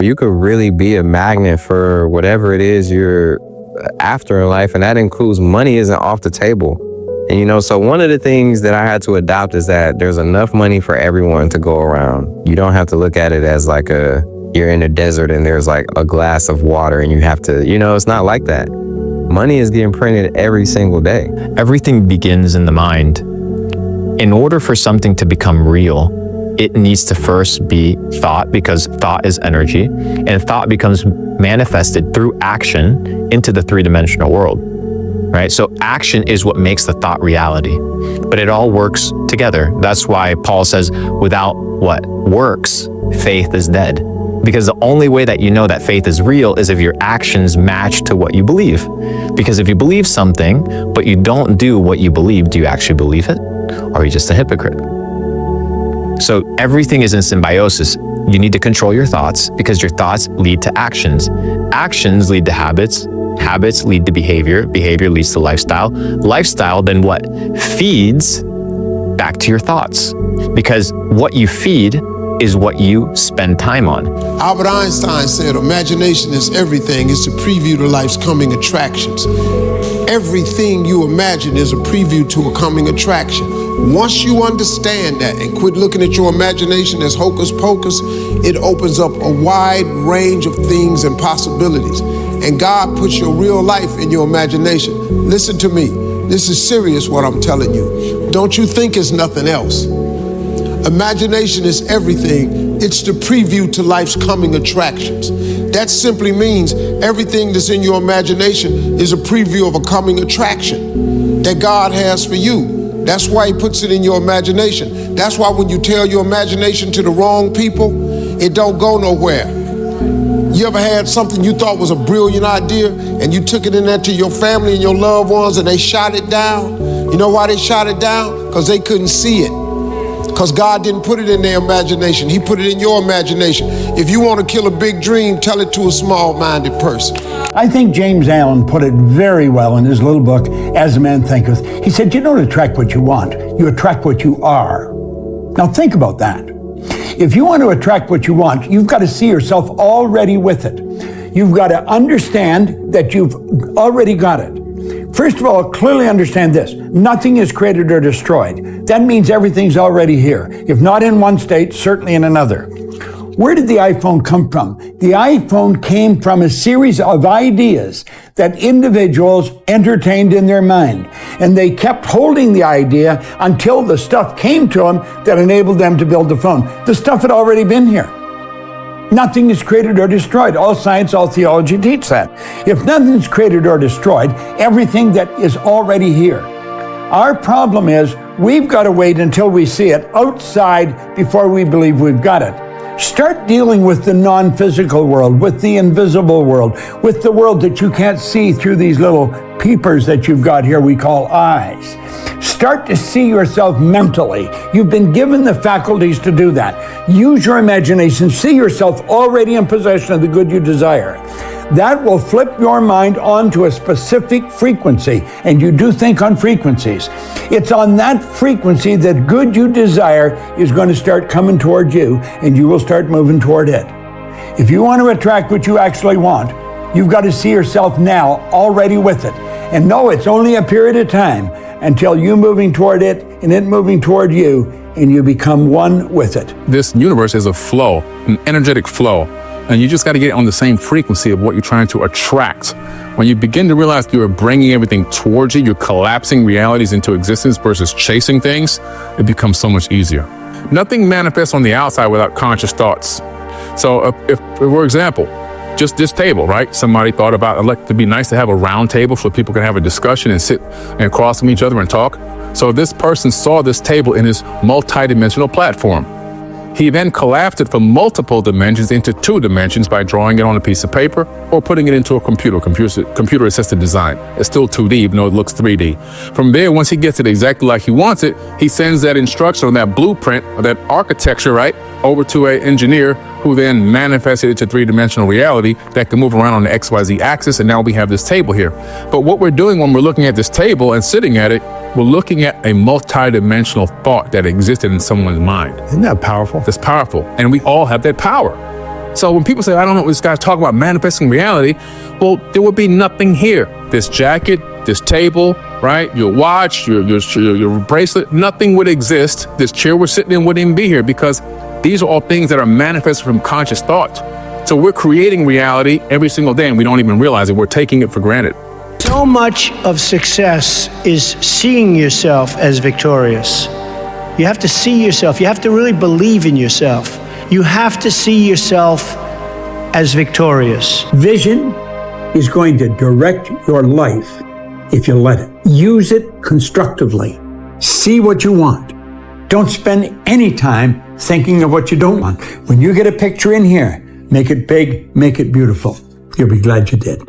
You could really be a magnet for whatever it is you're after in life, and that includes money isn't off the table. And so one of the things that I had to adopt is that there's enough money for everyone to go around. You don't have to look at it as like you're in a desert and there's like a glass of water and you have to, it's not like that. Money is getting printed every single day. Everything begins in the mind. In order for something to become real, it needs to first be thought, because thought is energy, and thought becomes manifested through action into the three-dimensional world, right? So action is what makes the thought reality, but it all works together. That's why Paul says, without what? Works, faith is dead. Because the only way that you know that faith is real is if your actions match to what you believe. Because if you believe something, but you don't do what you believe, do you actually believe it? Or are you just a hypocrite? So everything is in symbiosis. You need to control your thoughts, because your thoughts lead to actions. Actions lead to habits. Habits lead to behavior. Behavior leads to lifestyle. Lifestyle then what? Feeds back to your thoughts. Because what you feed is what you spend time on. Albert Einstein said, imagination is everything. It's a preview to life's coming attractions. Everything you imagine is a preview to a coming attraction. Once you understand that and quit looking at your imagination as hocus pocus, it opens up a wide range of things and possibilities. And God puts your real life in your imagination. Listen to me. This is serious what I'm telling you. Don't you think it's nothing else. Imagination is everything. It's the preview to life's coming attractions. That simply means everything that's in your imagination is a preview of a coming attraction that God has for you. That's why he puts it in your imagination. That's why when you tell your imagination to the wrong people, it don't go nowhere. You ever had something you thought was a brilliant idea and you took it in there to your family and your loved ones and they shot it down? You know why they shot it down? Because they couldn't see it. Because God didn't put it in their imagination. He put it in your imagination. If you want to kill a big dream, tell it to a small-minded person. I think James Allen put it very well in his little book, As a Man Thinketh. He said, you don't attract what you want, you attract what you are. Now think about that. If you want to attract what you want, you've got to see yourself already with it. You've got to understand that you've already got it. First of all, clearly understand this. Nothing is created or destroyed. That means everything's already here. If not in one state, certainly in another. Where did the iPhone come from? The iPhone came from a series of ideas that individuals entertained in their mind. And they kept holding the idea until the stuff came to them that enabled them to build the phone. The stuff had already been here. Nothing is created or destroyed. All science, all theology teach that. If nothing's created or destroyed, everything that is already here. Our problem is we've got to wait until we see it outside before we believe we've got it. Start dealing with the non-physical world, with the invisible world, with the world that you can't see through these little peepers that you've got here we call eyes. Start to see yourself mentally. You've been given the faculties to do that. Use your imagination. See yourself already in possession of the good you desire. That will flip your mind onto a specific frequency, and you do think on frequencies. It's on that frequency that good you desire is going to start coming toward you, and you will start moving toward it. If you want to attract what you actually want, you've got to see yourself now already with it. And know it's only a period of time until you moving toward it and it moving toward you, and you become one with it. This universe is a flow, an energetic flow. And you just got to get on the same frequency of what you're trying to attract. When you begin to realize you are bringing everything towards you, you're collapsing realities into existence versus chasing things, it becomes so much easier. Nothing manifests on the outside without conscious thoughts. So if for example, just this table, right? Somebody thought about, it'd be nice to have a round table so people can have a discussion and sit and across from each other and talk. So this person saw this table in his multi-dimensional platform. He then collapsed it from multiple dimensions into 2 dimensions by drawing it on a piece of paper or putting it into a computer-assisted design. It's still 2D, even though it looks 3D. From there, once he gets it exactly like he wants it, he sends that instruction on that blueprint or that architecture, right, over to an engineer who then manifests it into 3-dimensional reality that can move around on the XYZ axis, and now we have this table here. But what we're doing when we're looking at this table and sitting at it, we're looking at a multi-dimensional thought that existed in someone's mind. Isn't that powerful? That's powerful. And we all have that power. So when people say, I don't know what this guy's talking about manifesting reality, well, there would be nothing here. This jacket, this table, right? Your watch, your bracelet, nothing would exist. This chair we're sitting in wouldn't even be here because these are all things that are manifested from conscious thought. So we're creating reality every single day and we don't even realize it. We're taking it for granted. So much of success is seeing yourself as victorious. You have to see yourself. You have to really believe in yourself. You have to see yourself as victorious. Vision is going to direct your life if you let it. Use it constructively. See what you want. Don't spend any time thinking of what you don't want. When you get a picture in here, make it big, make it beautiful. You'll be glad you did.